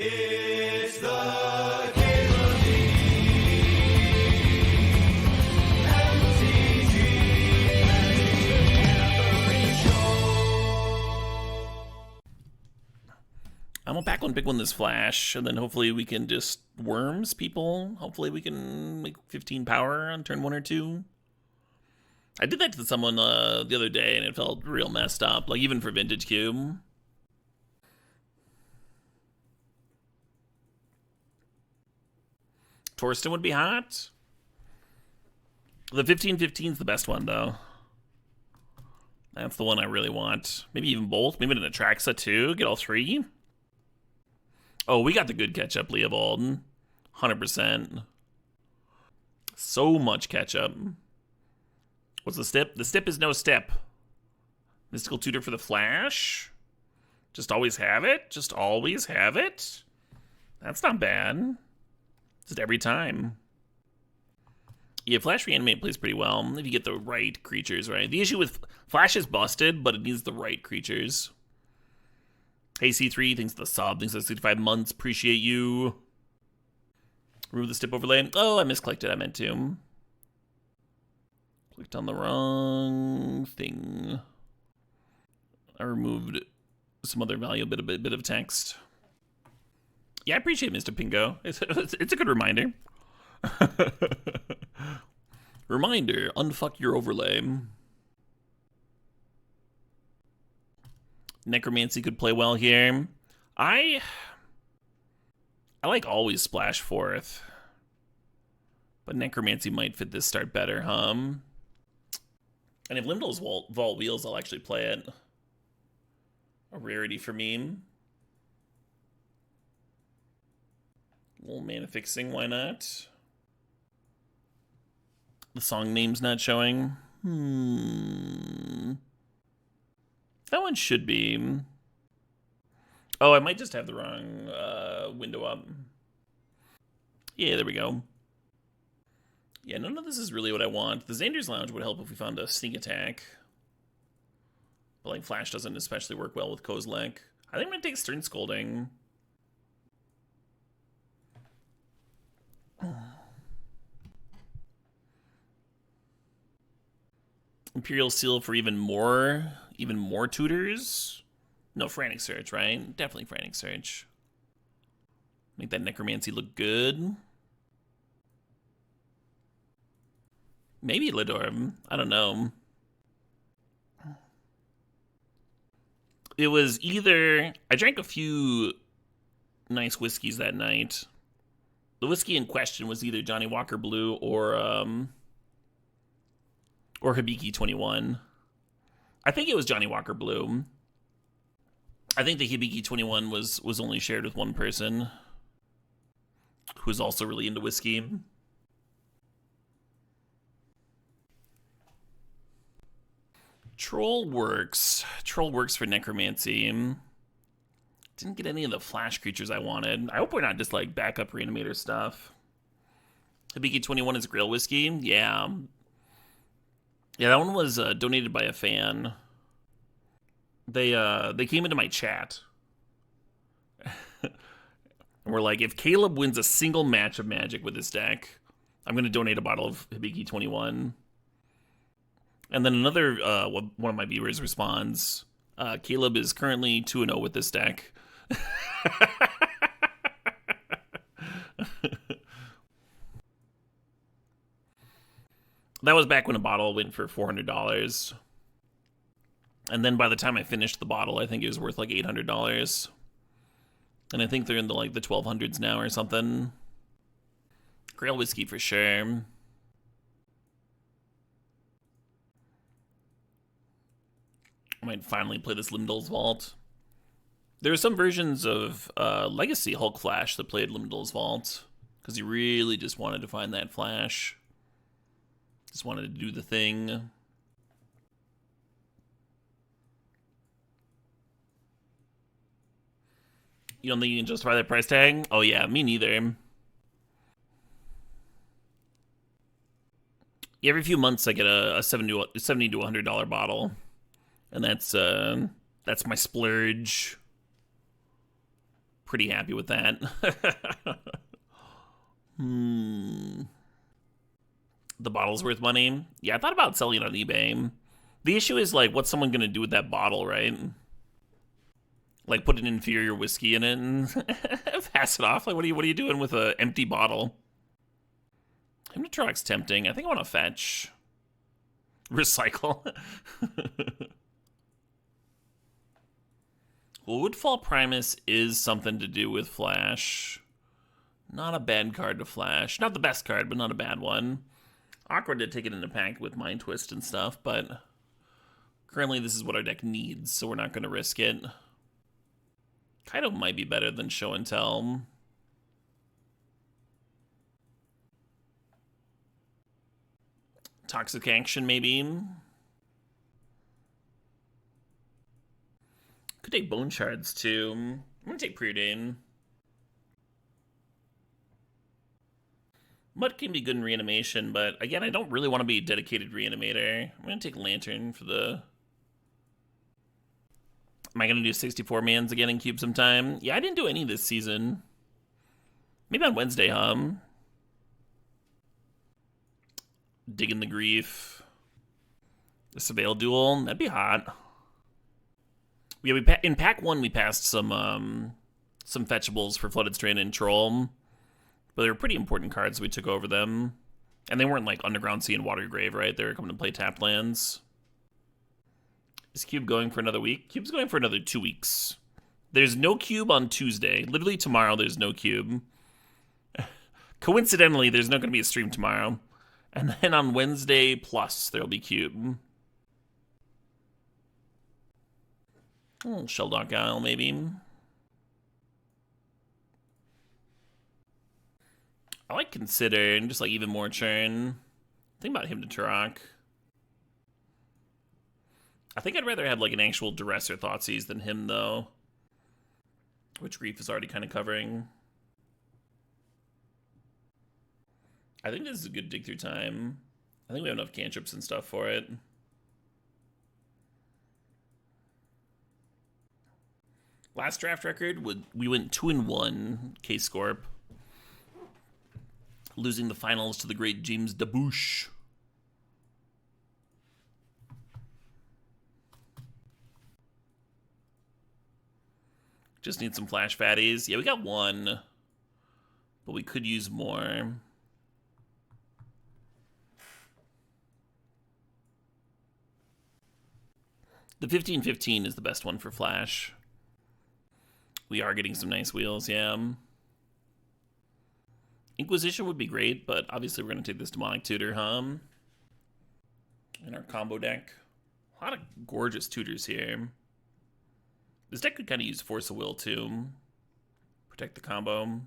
It's the Caleb I'm back on big one this flash, and then hopefully we can just worms people. Hopefully we can make 15 power on turn 1 or 2. I did that to someone the other day, and it felt real messed up, like even for Vintage Cube. Torsten would be hot. The 15-15 is the best one, though. That's the one I really want. Maybe even both. Maybe an Atraxa, too. Get all 3. Oh, we got the good ketchup, Leovold. 100%. So much ketchup. What's the stip? The stip is no step. Mystical Tutor for the Flash? Just always have it? Just always have it? That's not bad. Just every time. Yeah, Flash Reanimate plays pretty well if you get the right creatures, right? The issue with Flash is busted, but it needs the right creatures. Hey, C3, thanks for the sub. Thanks for the 65 months. Appreciate you. Remove the stip overlay. Oh, I misclicked it. I meant to. Clicked on the wrong thing. I removed some other valuable bit of text. Yeah, I appreciate Mr. Pingo. It's a good reminder. Reminder, unfuck your overlay. Necromancy could play well here. I like always splash forth. But Necromancy might fit this start better, huh? And if Limdal's Vault Wheels, I'll actually play it. A rarity for me. A little mana fixing, why not? The song name's not showing. That one should be. Oh, I might just have the wrong window up. Yeah, there we go. Yeah, none of this is really what I want. The Xander's Lounge would help if we found a sneak attack. But like Flash doesn't especially work well with Kozilek. I think I'm gonna take Stern Scolding. Imperial Seal for even more tutors? No, Frantic Search, right? Definitely Frantic Search. Make that Necromancy look good. Maybe Lidorm. I don't know. It was either... I drank a few nice whiskeys that night. The whiskey in question was either Johnny Walker Blue or Hibiki 21. I think it was Johnny Walker Blue. I think the Hibiki 21 was only shared with one person who was also really into whiskey. Troll works for Necromancy. Didn't get any of the Flash creatures I wanted. I hope we're not just like backup Reanimator stuff. Hibiki 21 is Grail Whiskey? Yeah. Yeah, that one was donated by a fan. They came into my chat. And we're like, if Caleb wins a single match of Magic with this deck, I'm going to donate a bottle of Hibiki 21. And then another one of my viewers responds, Caleb is currently 2-0 with this deck. That was back when a bottle went for $400. And then by the time I finished the bottle, I think it was worth like $800. And I think they're in the like the 1200s now or something. Grail Whiskey for sure. I might finally play this Limdal's Vault. There are some versions of Legacy Hulk Flash that played Limdal's Vault. Because he really just wanted to find that Flash. Just wanted to do the thing. You don't think you can justify that price tag? Oh yeah, me neither. Every few months I get a $70 to $100 bottle. And that's my splurge. pretty happy with that. The bottle's worth money. Yeah, I thought about selling it on eBay. The issue is, like, what's someone going to do with that bottle, right? Like, put an inferior whiskey in it and pass it off? Like, what are you doing with an empty bottle? Hypnotronics tempting. I think I want to fetch. Recycle. Well, Woodfall Primus is something to do with Flash. Not a bad card to Flash. Not the best card, but not a bad one. Awkward to take it into pack with Mind Twist and stuff, but currently this is what our deck needs, so we're not going to risk it. Kaido might be better than Show and Tell. Toxic Action, maybe. Could take Bone Shards, too. I'm going to take Preordain. Mud can be good in reanimation, but again, I don't really want to be a dedicated reanimator. I'm going to take Lantern for the... Am I going to do 64 mans again in Cube sometime? Yeah, I didn't do any this season. Maybe on Wednesday, Digging the Grief. The Surveil Duel. That'd be hot. Yeah, in pack 1, we passed some fetchables for Flooded Strand and Troll. But they were pretty important cards, so we took over them. And they weren't like Underground Sea and Watergrave, right? They were coming to play tapped lands. Is Cube going for another week? Cube's going for another 2 weeks. There's no Cube on Tuesday. Literally tomorrow, there's no Cube. Coincidentally, there's not going to be a stream tomorrow. And then on Wednesday plus, there'll be Cube. Shelldog Isle, maybe. I like Consider and just like even more churn. Think about him to Turok. I think I'd rather have like an actual Duress or Thoughtseize than him though. Which Grief is already kind of covering. I think this is a good dig through time. I think we have enough cantrips and stuff for it. Last draft record, we went 2-1 K-Scorp. Losing the finals to the great James Dabouche. Just need some flash fatties. Yeah, we got one, but we could use more. The 15-15 is the best one for flash. We are getting some nice wheels, yeah. Inquisition would be great, but obviously we're going to take this Demonic Tutor, in our combo deck. A lot of gorgeous tutors here. This deck could kind of use Force of Will, too. Protect the combo.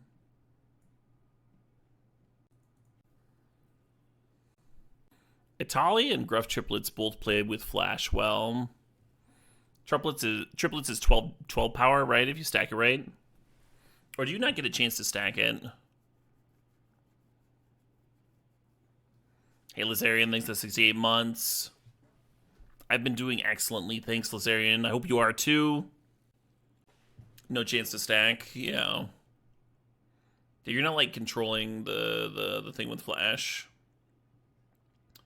Itali and Gruff Triplets both played with Flash well. Triplets is 12 power, right, if you stack it right? Or do you not get a chance to stack it? Hey, Lazarian, thanks for 68 months. I've been doing excellently, thanks, Lazarian. I hope you are, too. No chance to stack, yeah. You're not, like, controlling the thing with Flash.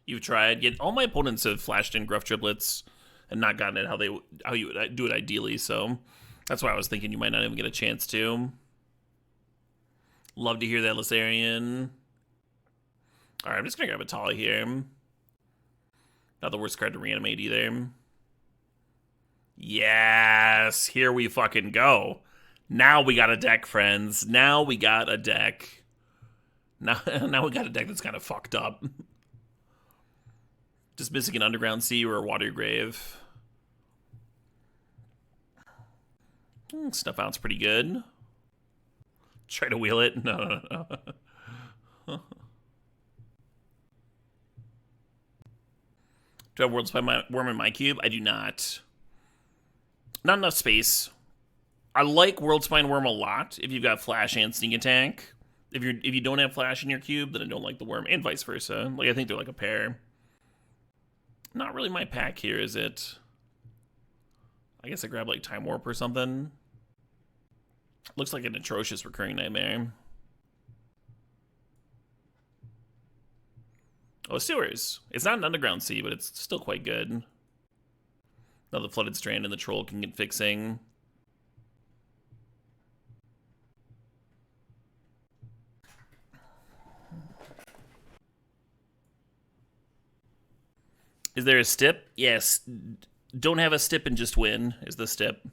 You've tried. Yet all my opponents have flashed in Gruff Triplets and not gotten it how you would do it ideally, so that's why I was thinking you might not even get a chance to. Love to hear that, Lazarian. Alright, I'm just gonna grab a Tali here. Not the worst card to reanimate either. Yes! Here we fucking go. Now we got a deck, friends. Now we got a deck. Now we got a deck that's kind of fucked up. Just missing an Underground Sea or a Watergrave. Stuff out's pretty good. Try to wheel it? No. Do I have World Spine Worm in my cube? I do not. Not enough space. I like World Spine Worm a lot if you've got Flash and Sneak Attack. If you don't have Flash in your cube, then I don't like the Worm, and vice versa. Like, I think they're like a pair. Not really my pack here, is it? I guess I grab like Time Warp or something. Looks like an atrocious recurring nightmare. Oh, sewers. It's not an underground sea, but it's still quite good. Now the flooded strand and the troll can get fixing. Is there a stip? Yes. Don't have a stip and just win is the stip.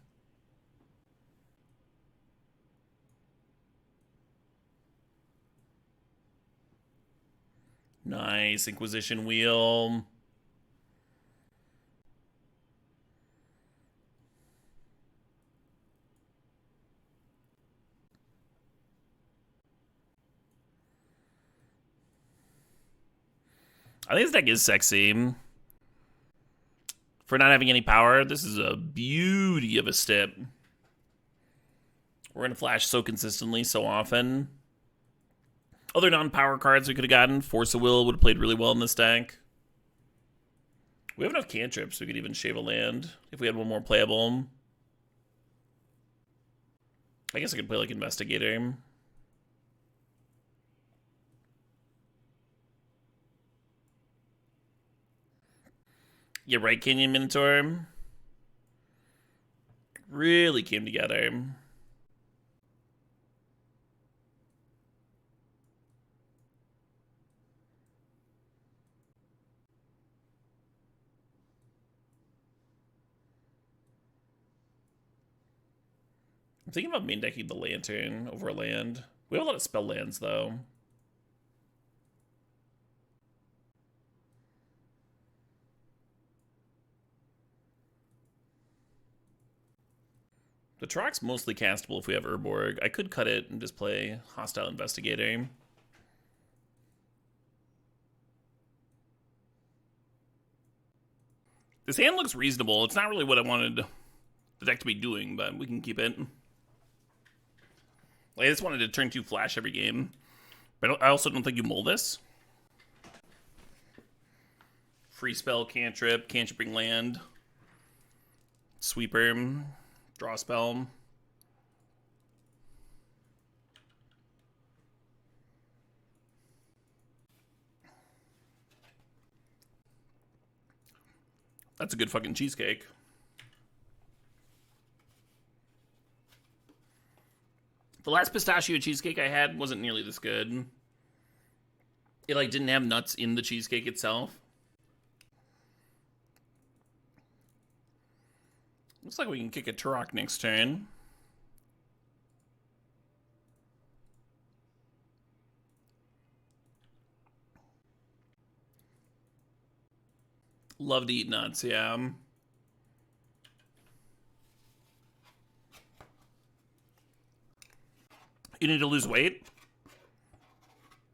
Nice. Inquisition wheel. I think this deck is sexy. For not having any power, this is a beauty of a stip. We're going to flash so consistently, so often. Other non-power cards we could have gotten. Force of Will would have played really well in this deck. We have enough cantrips. We could even shave a land if we had one more playable. I guess I could play like Investigator. Yeah, right, Canyon Minotaur. Really came together. I'm thinking about main decking the Lantern over a land. We have a lot of spell lands, though. The Trock's mostly castable if we have Urborg. I could cut it and just play Hostile Investigator. This hand looks reasonable. It's not really what I wanted the deck to be doing, but we can keep it. Like, I just wanted to turn 2 flash every game. But I also don't think you mull this. Free spell, cantrip, cantripping land. Sweeper, draw spell. That's a good fucking cheesecake. The last pistachio cheesecake I had wasn't nearly this good. It like didn't have nuts in the cheesecake itself. Looks like we can kick a Turok next turn. Love to eat nuts, yeah. You need to lose weight?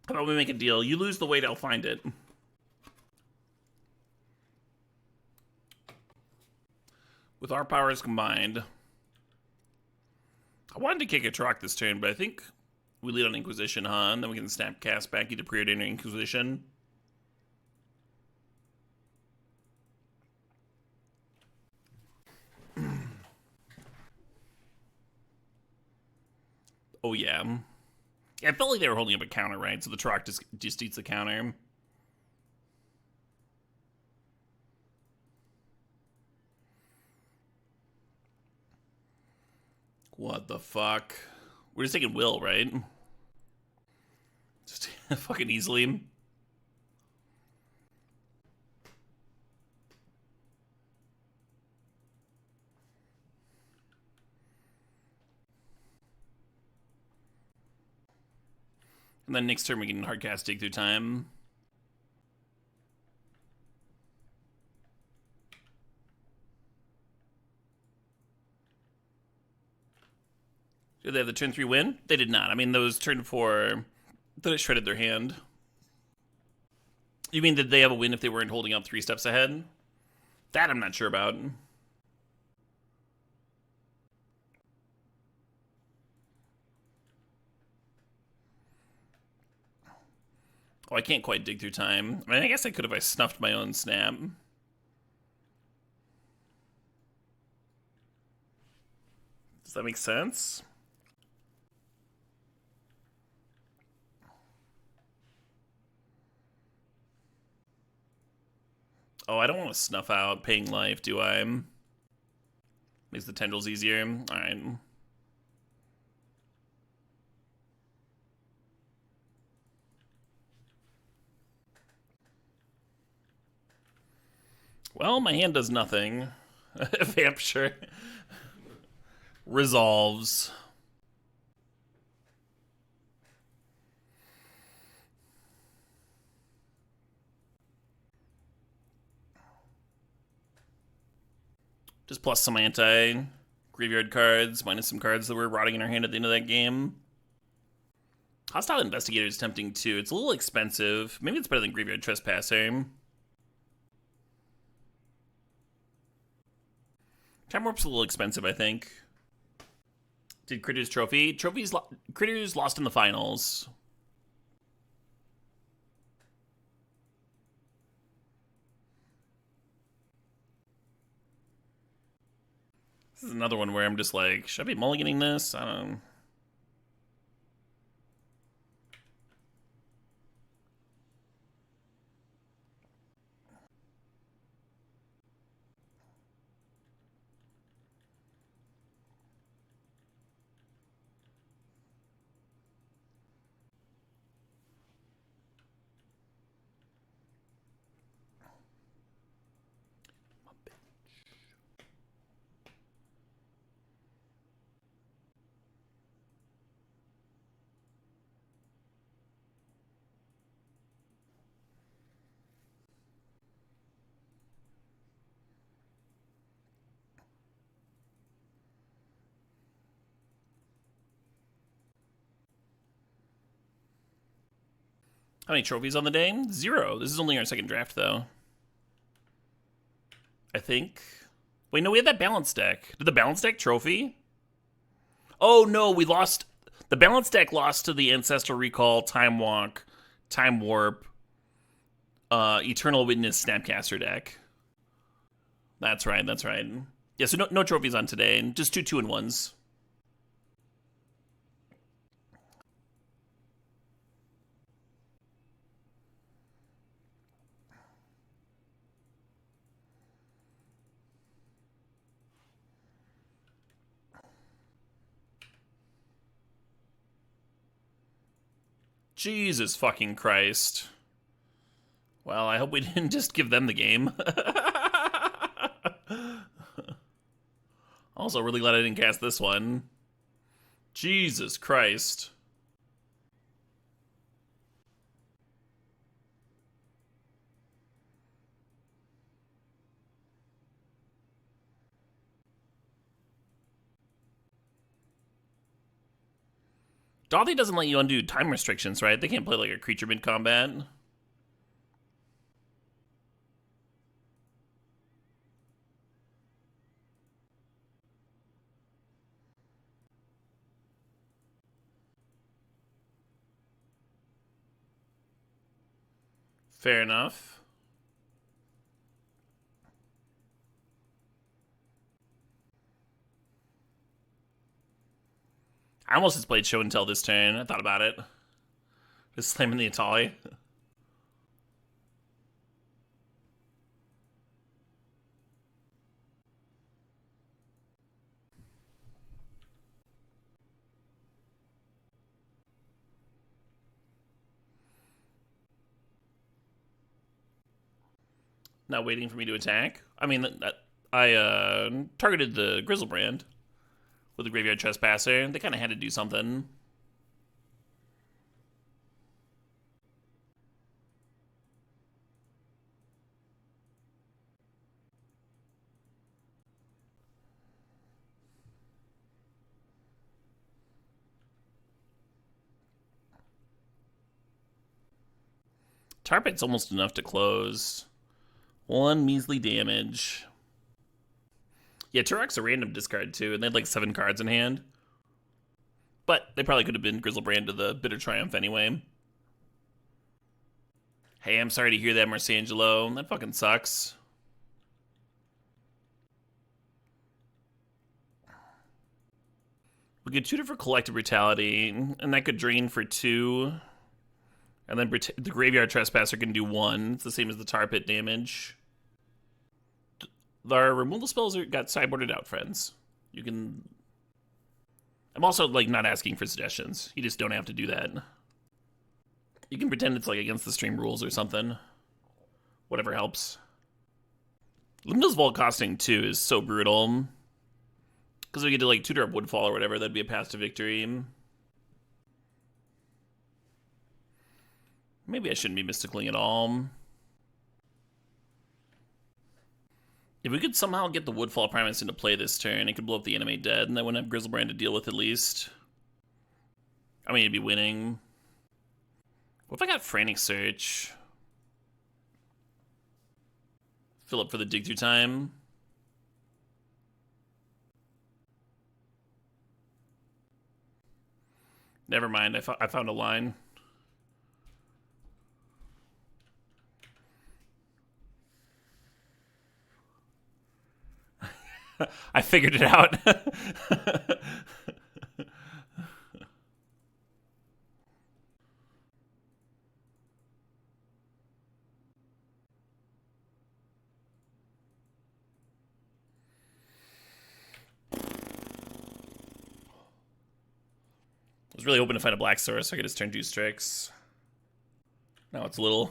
How about we make a deal? You lose the weight, I'll find it. With our powers combined. I wanted to kick a Turok this turn, but I think we lead on Inquisition, huh? And then we can snap cast back either Preordain or Inquisition. Oh, yeah. Yeah, I felt like they were holding up a counter, right? So the Turok just eats the counter. What the fuck? We're just taking Will, right? Just fucking easily. And then next turn we can hardcast Dig Through Time. Did they have the turn 3 win? They did not. I mean, those turn 4 that it shredded their hand. You mean did they have a win if they weren't holding up 3 steps ahead? That I'm not sure about. Oh, I can't quite dig through time. I mean, I guess I could if I snuffed my own snap. Does that make sense? Oh, I don't want to snuff out paying life, do I? Makes the tendrils easier. Alright. Well, my hand does nothing. Vamp sure resolves. Just plus some anti-graveyard cards, minus some cards that were rotting in our hand at the end of that game. Hostile Investigator is tempting too. It's a little expensive. Maybe it's better than Graveyard Trespasser. Time Warp's a little expensive, I think. Did Critters Trophy? Critters lost in the finals. This is another one where I'm just like, should I be mulliganing this? I don't know. How many trophies on the day? 0. This is only our second draft, though. I think. Wait, no, we had that balance deck. Did the balance deck trophy? Oh, no, we lost. The balance deck lost to the Ancestral Recall, Time Walk, Time Warp, Eternal Witness, Snapcaster deck. That's right, that's right. Yeah, so no trophies on today, just 2 2-in-1s. Jesus fucking Christ. Well, I hope we didn't just give them the game. Also, really glad I didn't cast this one. Jesus Christ. Dothy doesn't let you undo time restrictions, right? They can't play like a creature mid-combat. Fair enough. I almost just played Show and Tell this turn. I thought about it. Just slamming the Atali. Not waiting for me to attack. I mean, I targeted the Grizzlebrand with the Graveyard Trespasser. They kind of had to do something. Tar Pit's almost enough to close. 1 measly damage. Yeah, Turok's a random discard too, and they had like 7 cards in hand. But they probably could have been Grizzlebrand to the Bitter Triumph anyway. Hey, I'm sorry to hear that, Marcangelo. That fucking sucks. We could shoot it for Collective Brutality, and that could drain for 2. And then the Graveyard Trespasser can do 1. It's the same as the Tar Pit damage. Our removal spells got sideboarded out, friends. You can... I'm also, like, not asking for suggestions. You just don't have to do that. You can pretend it's, like, against the stream rules or something. Whatever helps. Limdo's Vault costing 2 is so brutal. Because we get to, like, tutor up Woodfall or whatever, that'd be a path to victory. Maybe I shouldn't be Mysticling at all. If we could somehow get the Woodfall Primus into play this turn, it could blow up the enemy dead, and I wouldn't have Grizzlebrand to deal with at least. I mean, it'd be winning. What if I got Frantic Search? Fill up for the dig through time. Never mind, I found a line. I figured it out. I was really hoping to find a black source so I could just turn 2 Strix. Now it's a little...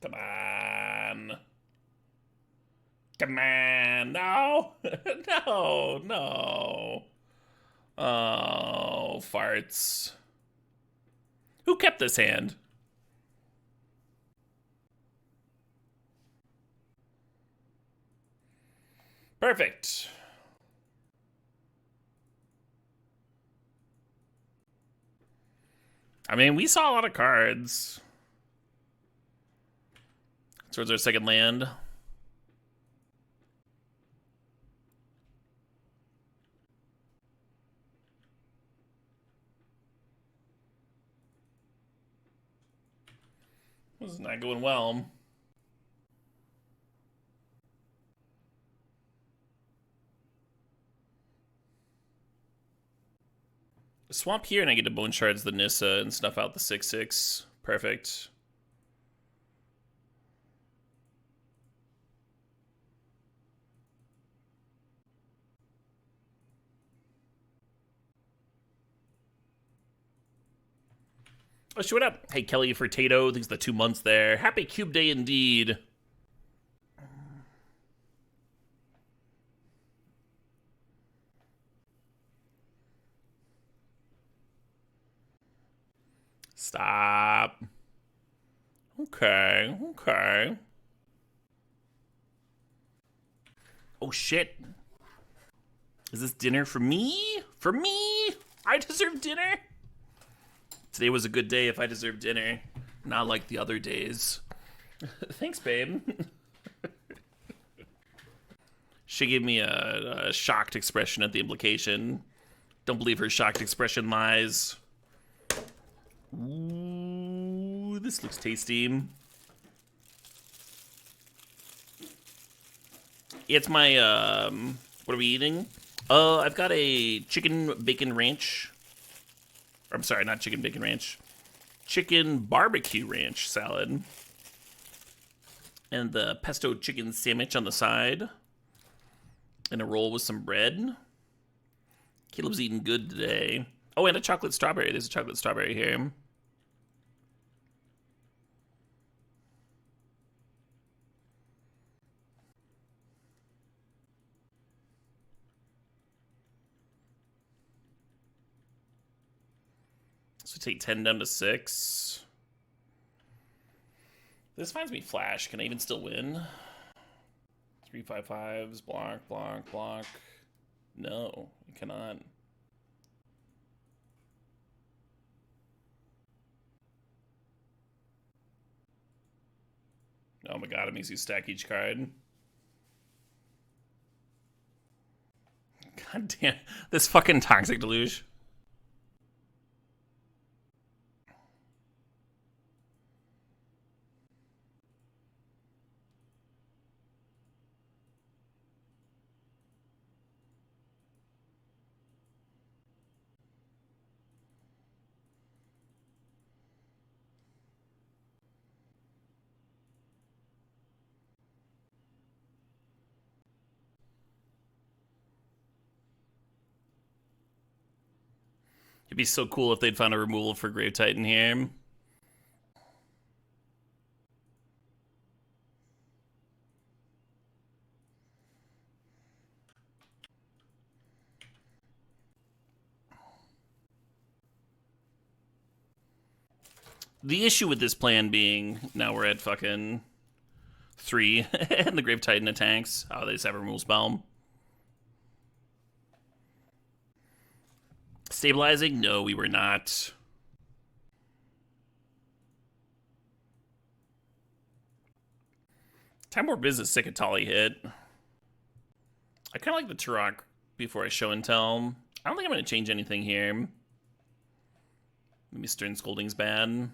Come on. Come on. No. No. No. Oh, farts. Who kept this hand? Perfect. I mean, we saw a lot of cards. Towards our second land. This is not going well. Swamp here and I get to Bone Shards the Nissa and snuff out the 6/6. Perfect. Oh, shit, what up? Hey, Kelly Furtado. Thanks for the 2 months there. Happy Cube Day indeed. Stop. Okay, okay. Oh, shit. Is this dinner for me? For me? I deserve dinner? Today was a good day if I deserved dinner. Not like the other days. Thanks, babe. She gave me a shocked expression at the implication. Don't believe her shocked expression lies. Ooh, this looks tasty. It's my, what are we eating? I've got a chicken bacon ranch. I'm sorry, not chicken bacon ranch. Chicken barbecue ranch salad. And the pesto chicken sandwich on the side. And a roll with some bread. Caleb's eating good today. Oh, and a chocolate strawberry. There's a chocolate strawberry here. So take 10 down to 6. This finds me flash. Can I even still win? 3/5/5s. Block, block, block. No, you cannot. Oh my god, it makes you stack each card. God damn, this fucking Toxic Deluge. It'd be so cool if they'd found a removal for Grave Titan here. The issue with this plan being, now we're at fucking 3, and the Grave Titan attacks. Oh, they just have a removal spell. Stabilizing? No, we were not. Time Warp is a Sikatali hit. I kind of like the Turok before I show and tell. I don't think I'm going to change anything here. Maybe Stern Scolding's bad.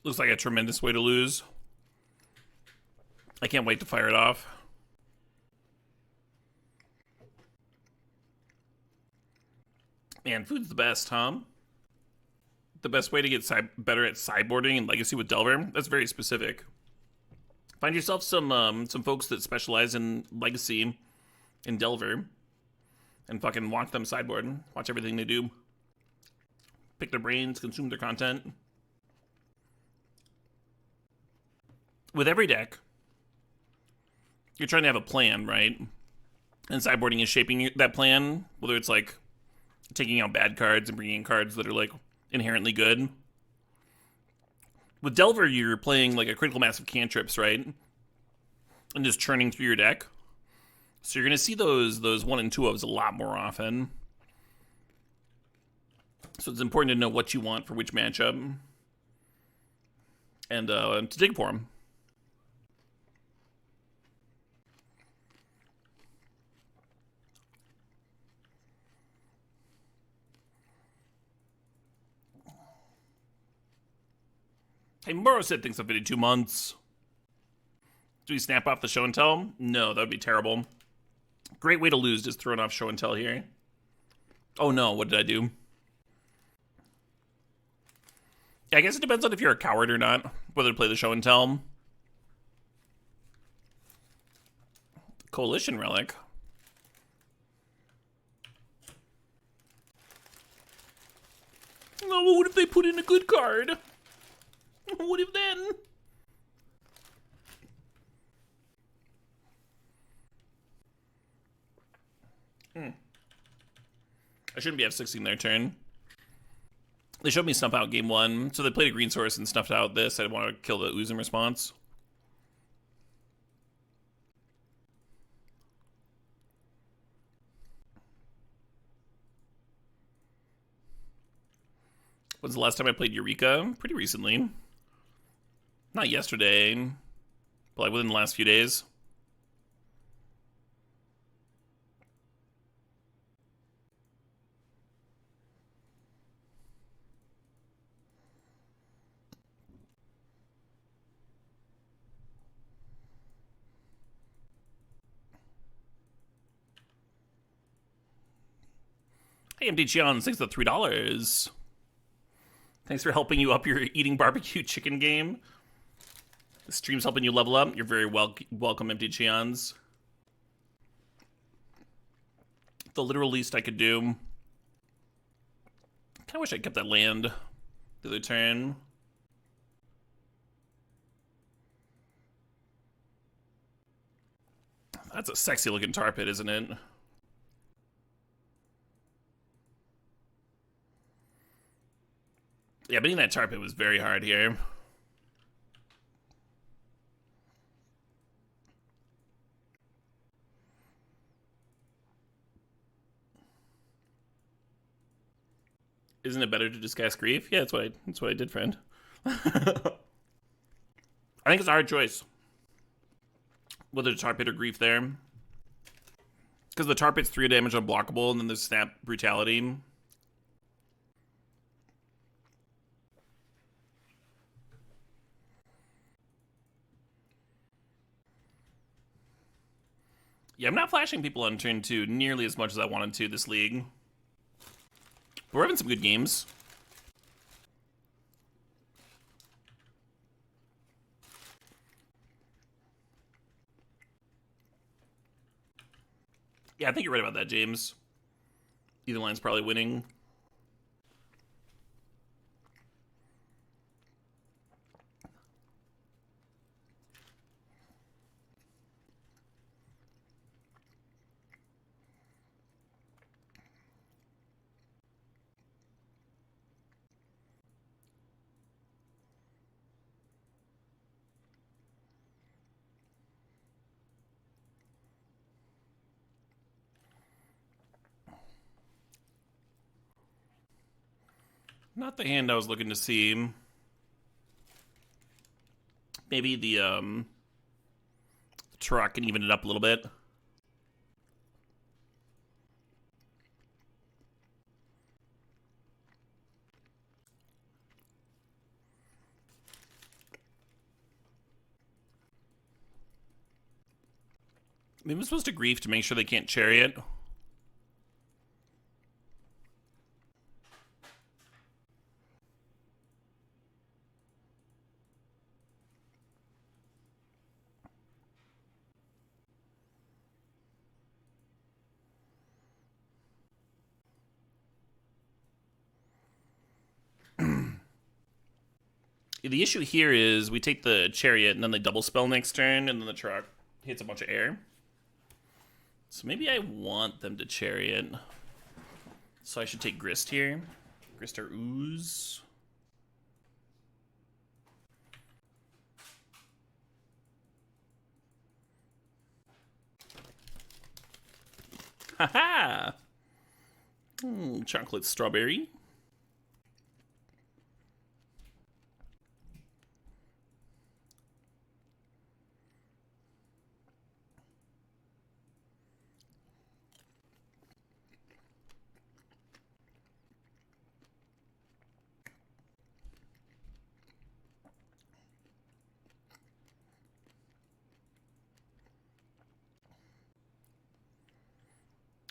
Looks like a tremendous way to lose. I can't wait to fire it off. Man, food's the best, huh? The best way to get better at sideboarding and Legacy with Delver? That's very specific. Find yourself some folks that specialize in Legacy in Delver and fucking watch them sideboard. Watch everything they do. Pick their brains, consume their content. With every deck, you're trying to have a plan, right? And sideboarding is shaping that plan, whether it's like taking out bad cards and bringing in cards that are like inherently good. With Delver, you're playing like a critical mass of cantrips, right? And just churning through your deck. So you're going to see those 1 and 2-ofs a lot more often. So it's important to know what you want for which matchup. And to dig for them. Hey, Moro said thinks I've been in 2 months. Do we snap off the show and tell? No, that would be terrible. Great way to lose, just throwing off show and tell here. Oh no, what did I do? Yeah, I guess it depends on if you're a coward or not, whether to play the show and tell. Coalition Relic. Oh, what if they put in a good card? What if then? I shouldn't be F6ing their turn. They showed me Snuff Out game 1, so they played a green source and snuffed out this. I didn't want to kill the ooze in response. When's the last time I played Eureka? Pretty recently. Not yesterday, but like within the last few days. Hey, MTGO, thanks for the $3. Thanks for helping you up your eating barbecue chicken game. The stream's helping you level up. You're very welcome, Empty Cheons. The literal least I could do. Kind of wish I kept that land the other turn. That's a sexy looking tar pit, isn't it? Yeah, beating that tar pit was very hard here. Isn't it better to just cast Grief? Yeah, that's what I did, friend. I think it's a hard choice. Whether to Tar Pit or Grief there. Because the Tar Pit's 3 damage unblockable, and then there's Snap Brutality. Yeah, I'm not flashing people on turn 2 nearly as much as I wanted to this league. But we're having some good games. Yeah, I think you're right about that, James. Either line's probably winning. Not the hand I was looking to see. Maybe the truck can even it up a little bit. Maybe I'm supposed to grief to make sure they can't chariot. The issue here is we take the chariot and then they double spell next turn and then the truck hits a bunch of air. So maybe I want them to chariot. So I should take Grist here. Grist or Ooze. Haha! Chocolate strawberry.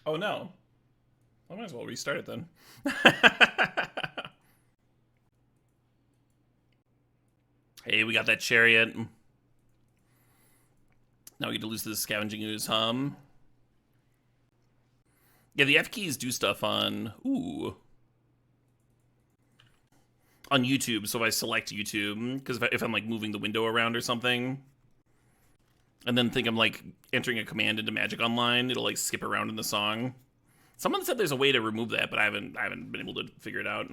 Oh no. I might as well restart it then. Hey, we got that chariot. Now we get to lose to the Scavenging Ooze hum. Yeah, the F keys do stuff on... Ooh. On YouTube, so if I select YouTube, because if I'm like moving the window around or something, and then think I'm like entering a command into Magic Online, it'll like skip around in the song. Someone said there's a way to remove that, but I haven't been able to figure it out.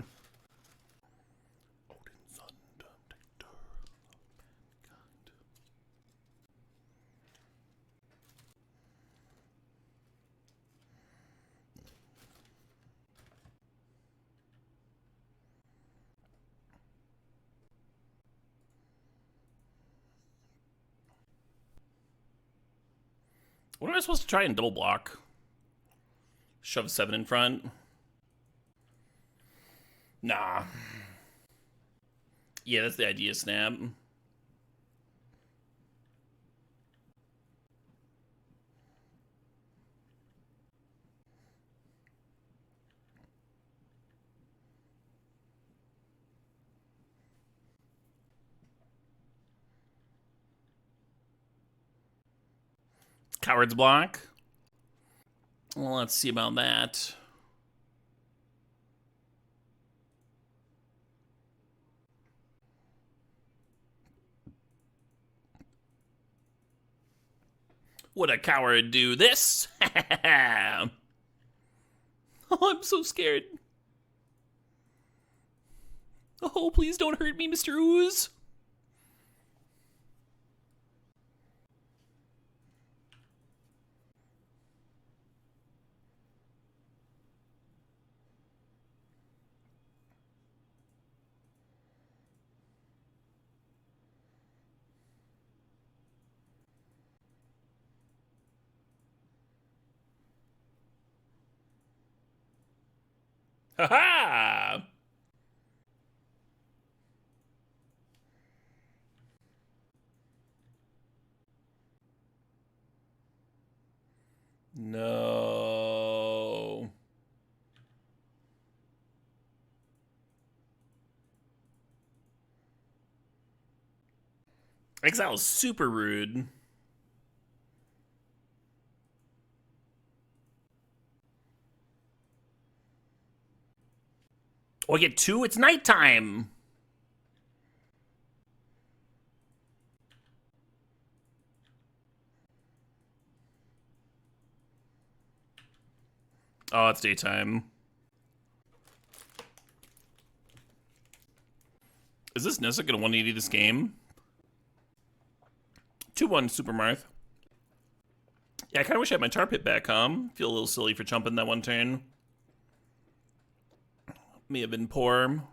What am I supposed to try and double block? Shove 7 in front? Nah. Yeah, that's the idea, Snap. Coward's block. Well, let's see about that. Would a coward do this? Oh, I'm so scared. Oh, please don't hurt me, Mr. Ooze. Ha-ha! No. Exile is super rude. Oh, I get 2? It's nighttime. Oh, it's daytime. Is this Nissa gonna 180 this game? 2-1 Super Marth. Yeah, I kind of wish I had my tar pit back, Feel a little silly for chumping that one turn. May have been poor.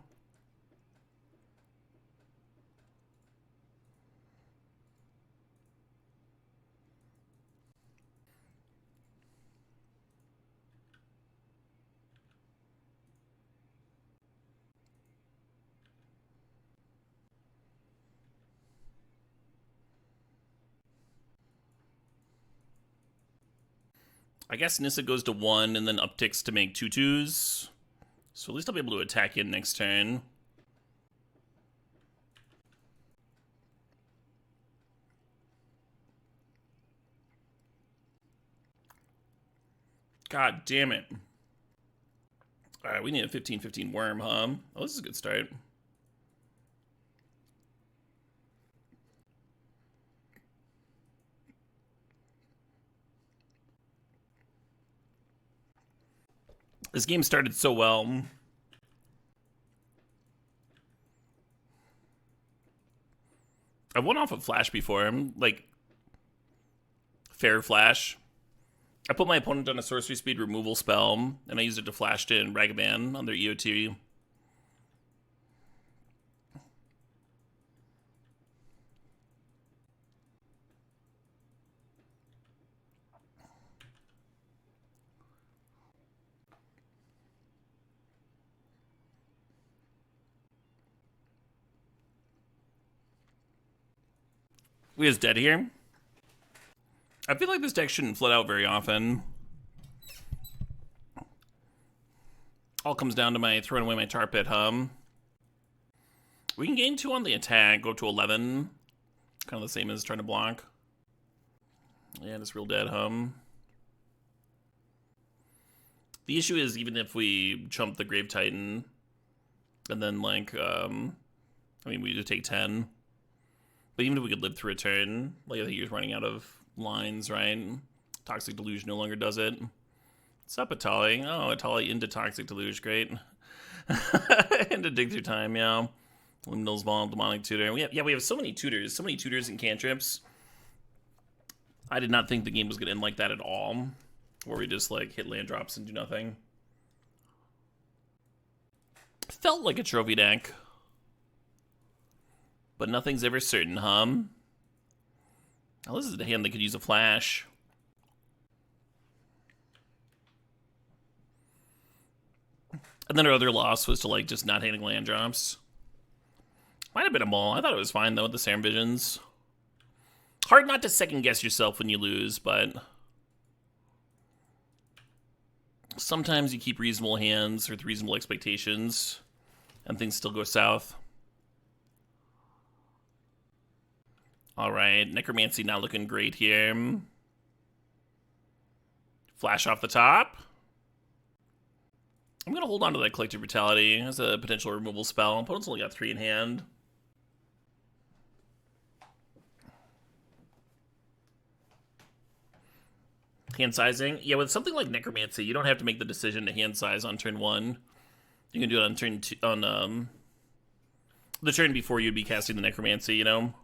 I guess Nissa goes to 1 and then upticks to make 2/2s. So at least I'll be able to attack in next turn. God damn it. Alright, we need a 15-15 worm, Oh, this is a good start. This game started so well. I've won off of Flash before. Like, fair Flash. I put my opponent on a sorcery speed removal spell, and I used it to flash to in Ragavan on their EOT. We is dead here. I feel like this deck shouldn't flood out very often. All comes down to my throwing away my tar pit, We can gain 2 on the attack, go up to 11. Kind of the same as trying to block. Yeah, it's real dead, The issue is, even if we chump the Grave Titan, and then, like, I mean, we just take 10. But even if we could live through a turn, like, I think you're running out of lines, right? Toxic Deluge no longer does it. What's up, Atali? Oh, Atali into Toxic Deluge, great. Into Dig Through Time, yeah. Windmill's Bomb, Demonic Tutor. We have so many tutors and cantrips. I did not think the game was going to end like that at all, where we just, like, hit land drops and do nothing. Felt like a trophy deck. But nothing's ever certain, Oh, this is the hand that could use a flash. And then our other loss was to, like, just not hitting land drops. Might have been a mall. I thought it was fine, though, with the Serum Visions. Hard not to second-guess yourself when you lose, but sometimes you keep reasonable hands with reasonable expectations, and things still go south. Alright, Necromancy not looking great here. Flash off the top. I'm going to hold on to that Collective Brutality as a potential removal spell. Opponent's only got 3 in hand. Hand sizing. Yeah, with something like Necromancy, you don't have to make the decision to hand size on turn 1. You can do it on turn 2, on the turn before you'd be casting the Necromancy, you know?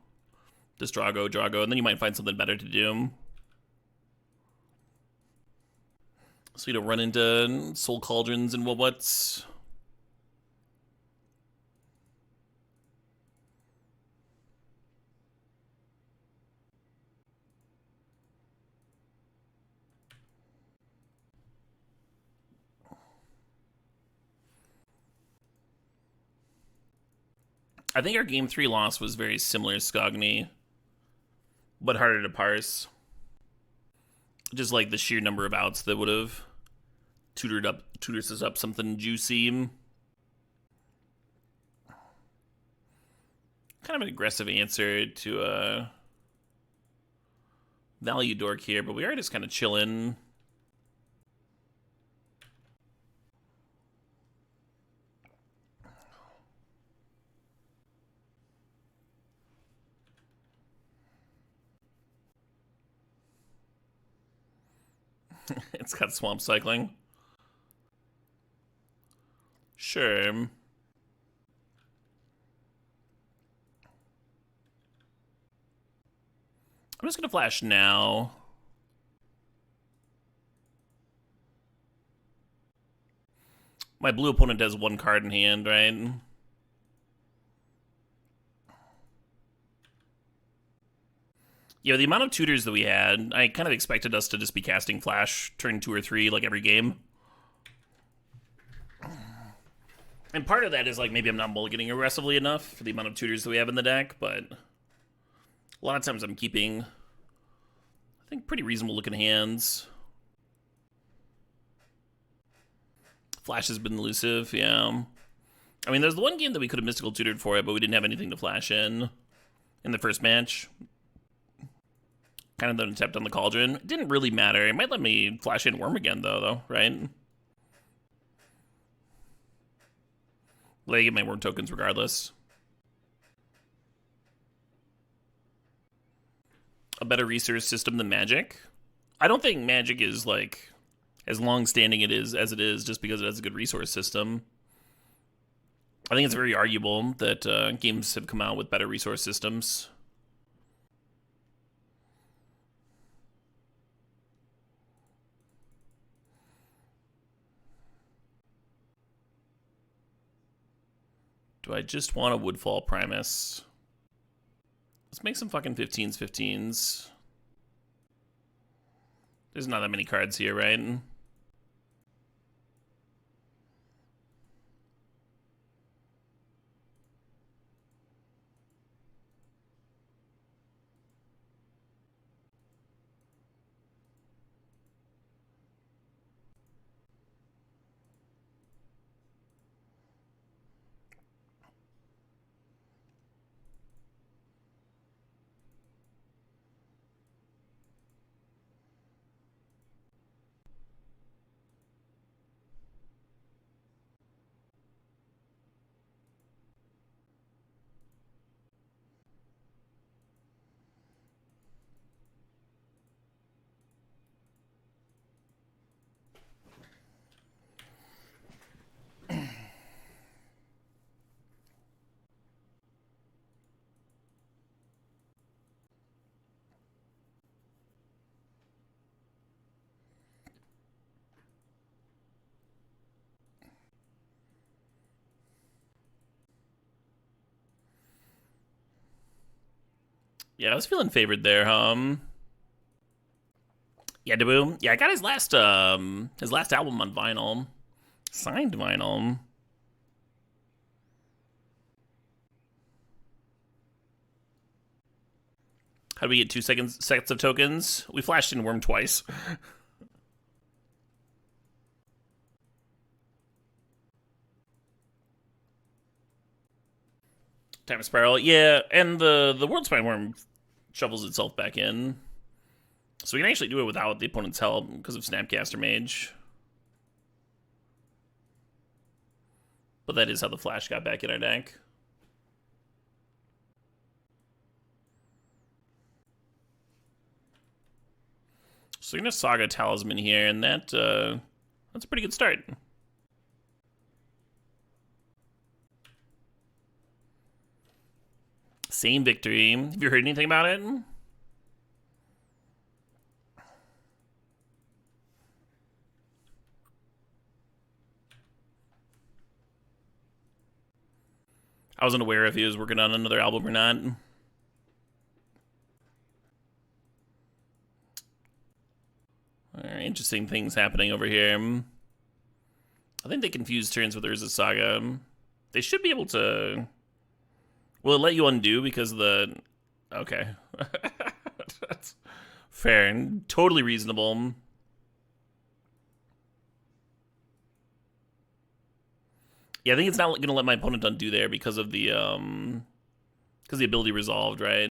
Just Drago, and then you might find something better to do. So you don't run into Soul Cauldrons and what's. I think our game 3 loss was very similar to Skogni, but harder to parse. Just like the sheer number of outs that would have tutors us up something juicy. Kind of an aggressive answer to a value dork here, but we are just kind of chilling. It's got swamp cycling. Sure. I'm just gonna flash now. My blue opponent has one card in hand, right? Yeah, the amount of tutors that we had, I kind of expected us to just be casting flash turn 2 or 3 like every game. And part of that is like maybe I'm not mulliganing aggressively enough for the amount of tutors that we have in the deck, but a lot of times I'm keeping, I think, pretty reasonable looking hands. Flash has been elusive, yeah. I mean, there's the one game that we could have mystical tutored for it, but we didn't have anything to flash in the first match. Kind of an attempt on the Cauldron. It didn't really matter. It might let me flash in Worm again, though, right? Let me get my Worm tokens regardless. A better resource system than Magic? I don't think Magic is, like, as long-standing as it is just because it has a good resource system. I think it's very arguable that games have come out with better resource systems. Do I just want a Woodfall Primus? Let's make some fucking 15s. There's not that many cards here, right? Yeah, I was feeling favored there, Yeah, Dabu. Yeah, I got his last album on vinyl. Signed vinyl. How do we get 2 sets of tokens? We flashed in Worm twice. Time Spiral, yeah, and the World Spine Worm shovels itself back in. So we can actually do it without the opponent's help because of Snapcaster Mage. But that is how the Flash got back in our deck. So we're gonna Saga Talisman here, and that's a pretty good start. Same victory. Have you heard anything about it? I wasn't aware if he was working on another album or not. Interesting things happening over here. I think they confused turns with Urza Saga. They should be able to... Will it let you undo because of the... Okay. That's Fair and totally reasonable. Yeah, I think it's not going to let my opponent undo there because of the ability resolved, right?